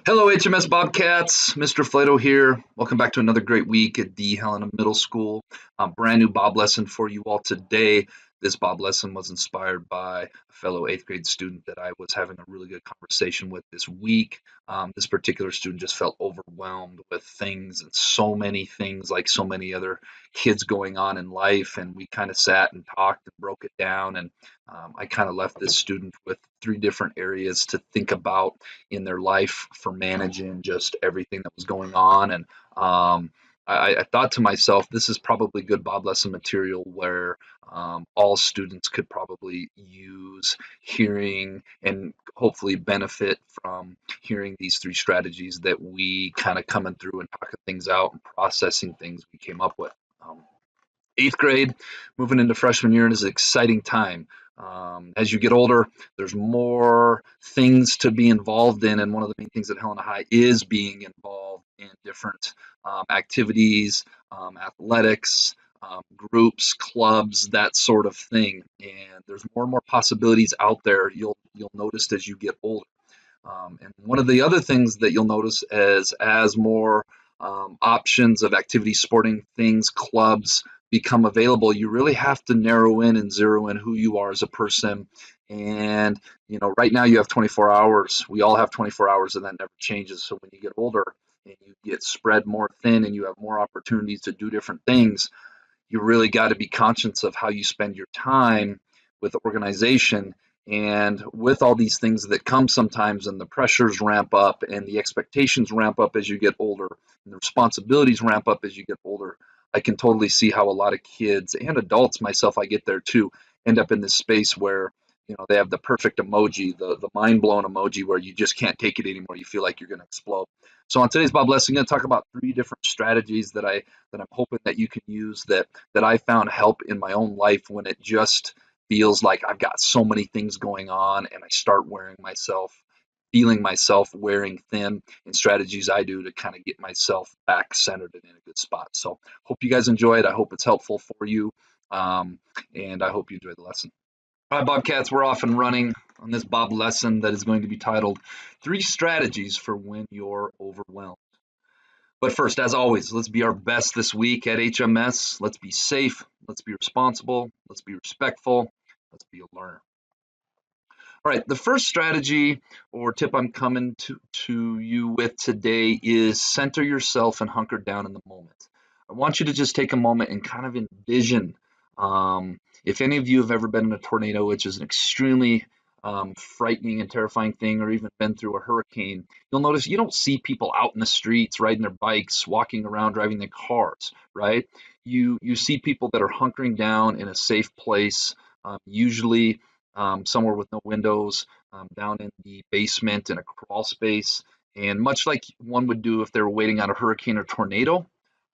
Hello, HMS Bobcats. Mr. Flato here. Welcome back to another great week at the Helena Middle School. A brand new Bob lesson for you all today. This Bob lesson was inspired by a fellow eighth grade student that I was having a really good conversation with this week. This particular student just felt overwhelmed with things and so many things, like so many other kids going on in life. And we kind of sat and talked and broke it down. And I kind of left this student with three different areas to think about in their life for managing just everything that was going on. And I thought to myself, this is probably good Bob lesson material where all students could probably use hearing and hopefully benefit from hearing these three strategies that we kind of coming through and talking things out and processing things we came up with. Eighth grade, moving into freshman year, and is an exciting time. As you get older, there's more things to be involved in, and one of the main things at Helena High is being involved in different activities, athletics, groups, clubs, that sort of thing. And there's more and more possibilities out there. You'll notice as you get older. And one of the other things that you'll notice is as more options of activity, sporting things, clubs become available, you really have to narrow in and zero in who you are as a person. And, right now you have 24 hours. We all have 24 hours, and that never changes. So when you get older and you get spread more thin and you have more opportunities to do different things, you really got to be conscious of how you spend your time with organization and with all these things that come sometimes, and the pressures ramp up and the expectations ramp up as you get older and the responsibilities ramp up as you get older. I can totally see how a lot of kids and adults, myself, I get there too, end up in this space where they have the perfect emoji, the mind blown emoji, where you just can't take it anymore. You feel like you're going to explode. So on today's Bob Lesson, I'm going to talk about three different strategies that I'm hoping that you can use that I found help in my own life when it just feels like I've got so many things going on and I start feeling myself wearing thin, and strategies I do to kind of get myself back centered and in a good spot. So hope you guys enjoy it. I hope it's helpful for you. And I hope you enjoy the lesson. All right, Bobcats, we're off and running on this Bob lesson that is going to be titled Three Strategies for When You're Overwhelmed. But first, as always, let's be our best this week at HMS. Let's be safe. Let's be responsible. Let's be respectful. Let's be a learner. All right, the first strategy or tip I'm coming to you with today is center yourself and hunker down in the moment. I want you to just take a moment and kind of envision. If any of you have ever been in a tornado, which is an extremely frightening and terrifying thing, or even been through a hurricane, you'll notice you don't see people out in the streets riding their bikes, walking around, driving their cars, right? You see people that are hunkering down in a safe place, usually somewhere with no windows, down in the basement in a crawl space. And much like one would do if they were waiting on a hurricane or tornado,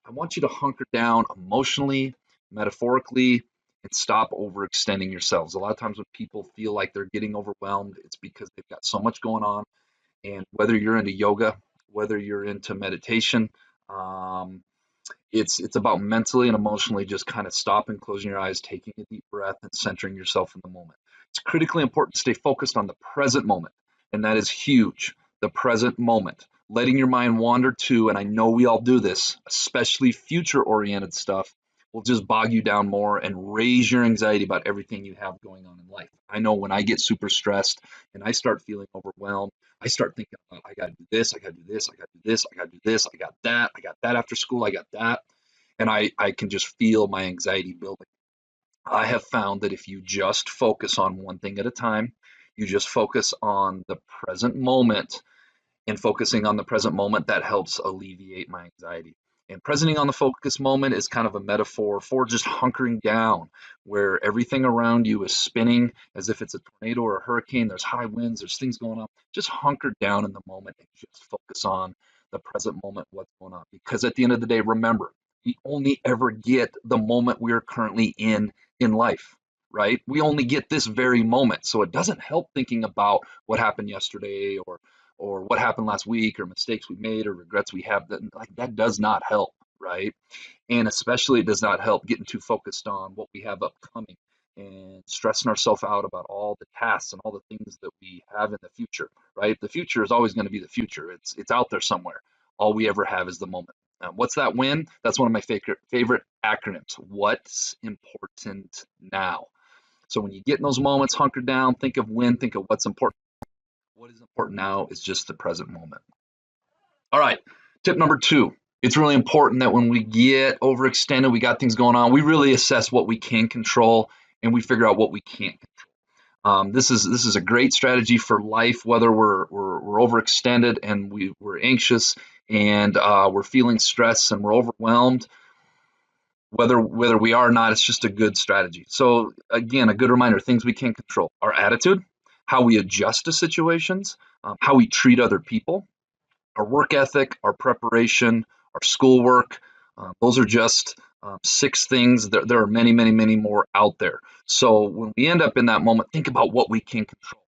I want you to hunker down emotionally, metaphorically, and stop overextending yourselves. A lot of times when people feel like they're getting overwhelmed, it's because they've got so much going on. And whether you're into yoga, whether you're into meditation, um, it's about mentally and emotionally just kind of stopping, closing your eyes, taking a deep breath, and centering yourself in the moment. It's critically important to stay focused on the present moment, and that is huge. The present moment, letting your mind wander to, and I know we all do this, especially future oriented stuff, will just bog you down more and raise your anxiety about everything you have going on in life. I know when I get super stressed and I start feeling overwhelmed, I start thinking about, I got to do this, I got to do this, I got to do this, I got to do this, I got that after school, I got that. And I can just feel my anxiety building. I have found that if you just focus on one thing at a time, you just focus on the present moment, and focusing on the present moment, that helps alleviate my anxiety. And presenting on the focus moment is kind of a metaphor for just hunkering down, where everything around you is spinning as if it's a tornado or a hurricane. There's high winds, there's things going on. Just hunker down in the moment and just focus on the present moment, what's going on. Because at the end of the day, remember, we only ever get the moment we're currently in life, right? We only get this very moment. So it doesn't help thinking about what happened yesterday or what happened last week or mistakes we made or regrets we have. That does not help, right? And especially it does not help getting too focused on what we have upcoming and stressing ourselves out about all the tasks and all the things that we have in the future, right? The future is always going to be the future. It's out there somewhere. All we ever have is the moment. What's that win? That's one of my favorite acronyms. What's important now? So when you get in those moments, hunker down, think of when, think of what's important. What is important now is just the present moment. All right, tip number 2. It's really important that when we get overextended, we got things going on, we really assess what we can control and we figure out what we can't control. This is a great strategy for life, whether we're overextended and we're anxious and we're feeling stress and we're overwhelmed. Whether we are or not, it's just a good strategy. So again, a good reminder: things we can control: our attitude, how we adjust to situations, how we treat other people, our work ethic, our preparation, our schoolwork. Those are just 6 things. There are many, many, many more out there. So when we end up in that moment, think about what we can control.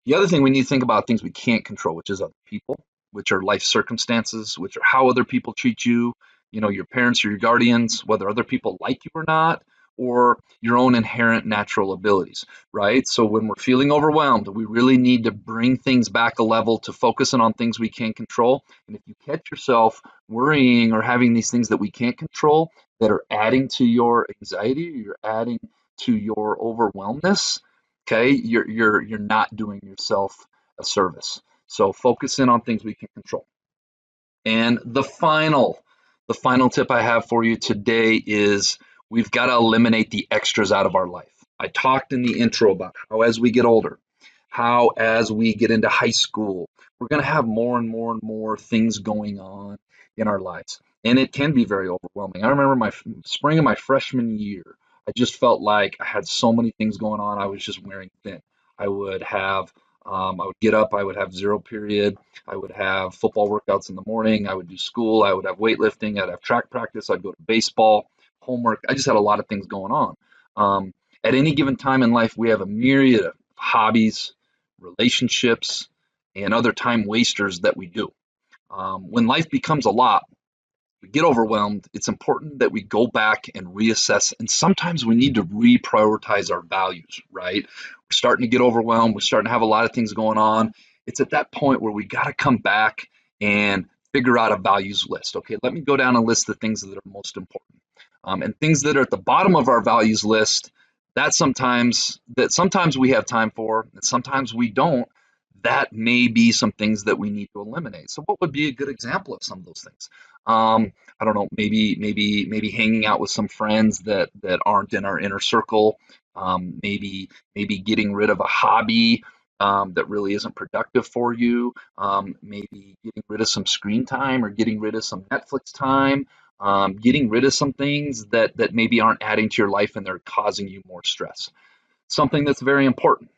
The other thing we need to think about things we can't control, which is other people, which are life circumstances, which are how other people treat you, your parents or your guardians, whether other people like you or not, or your own inherent natural abilities, right? So when we're feeling overwhelmed, we really need to bring things back a level to focusing on things we can control. And if you catch yourself worrying or having these things that we can't control that are adding to your anxiety, you're adding to your overwhelmness, okay, you're not doing yourself a service. So focus in on things we can control. And the final tip I have for you today is we've got to eliminate the extras out of our life. I talked in the intro about how as we get older, how as we get into high school, we're going to have more and more and more things going on in our lives. And it can be very overwhelming. I remember my spring of my freshman year, I just felt like I had so many things going on. I was just wearing thin. I would get up, I would have 0 period. I would have football workouts in the morning. I would do school. I would have weightlifting. I'd have track practice. I'd go to baseball, homework. I just had a lot of things going on. At any given time in life, we have a myriad of hobbies, relationships, and other time wasters that we do. When life becomes a lot, we get overwhelmed. It's important that we go back and reassess. And sometimes we need to reprioritize our values, right? We're starting to get overwhelmed. We're starting to have a lot of things going on. It's at that point where we got to come back and figure out a values list. Okay, let me go down and list the things that are most important. And things that are at the bottom of our values list, that sometimes we have time for, and sometimes we don't. That may be some things that we need to eliminate. So, what would be a good example of some of those things? I don't know, maybe hanging out with some friends that aren't in our inner circle. Maybe getting rid of a hobby that really isn't productive for you. Maybe getting rid of some screen time or getting rid of some Netflix time. Getting rid of some things that maybe aren't adding to your life and they're causing you more stress. Something that's very important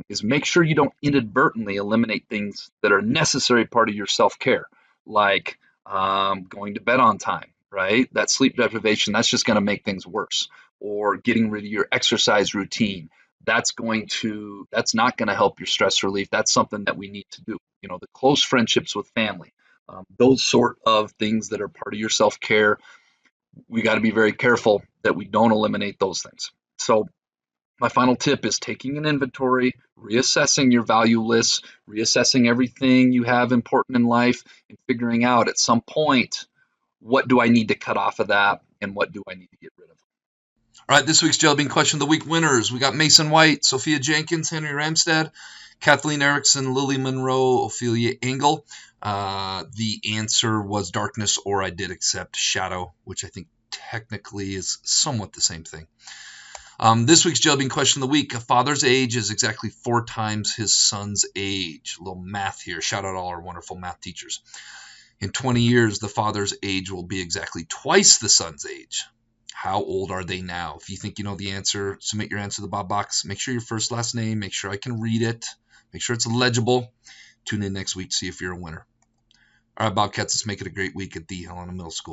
is make sure you don't inadvertently eliminate things that are necessary part of your self-care, like going to bed on time, right? That sleep deprivation, that's just going to make things worse. Or getting rid of your exercise routine. That's not going to help your stress relief. That's something that we need to do. The close friendships with family, those sort of things that are part of your self-care, we got to be very careful that we don't eliminate those things. So my final tip is taking an inventory, reassessing your value list, reassessing everything you have important in life, and figuring out at some point, what do I need to cut off of that and what do I need to get rid of? All right, this week's Jelly Bean Question of the Week winners. We got Mason White, Sophia Jenkins, Henry Ramstad, Kathleen Erickson, Lily Monroe, Ophelia Engel. The answer was darkness, or I did accept shadow, which I think technically is somewhat the same thing. This week's Jelly Bean Question of the Week: a father's age is exactly 4 times his son's age. A little math here. Shout out all our wonderful math teachers. In 20 years, the father's age will be exactly twice the son's age. How old are they now? If you think you know the answer, submit your answer to the Bob box. Make sure your first, last name. Make sure I can read it. Make sure it's legible. Tune in next week to see if you're a winner. All right, Bobcats, let's make it a great week at the Helena Middle School.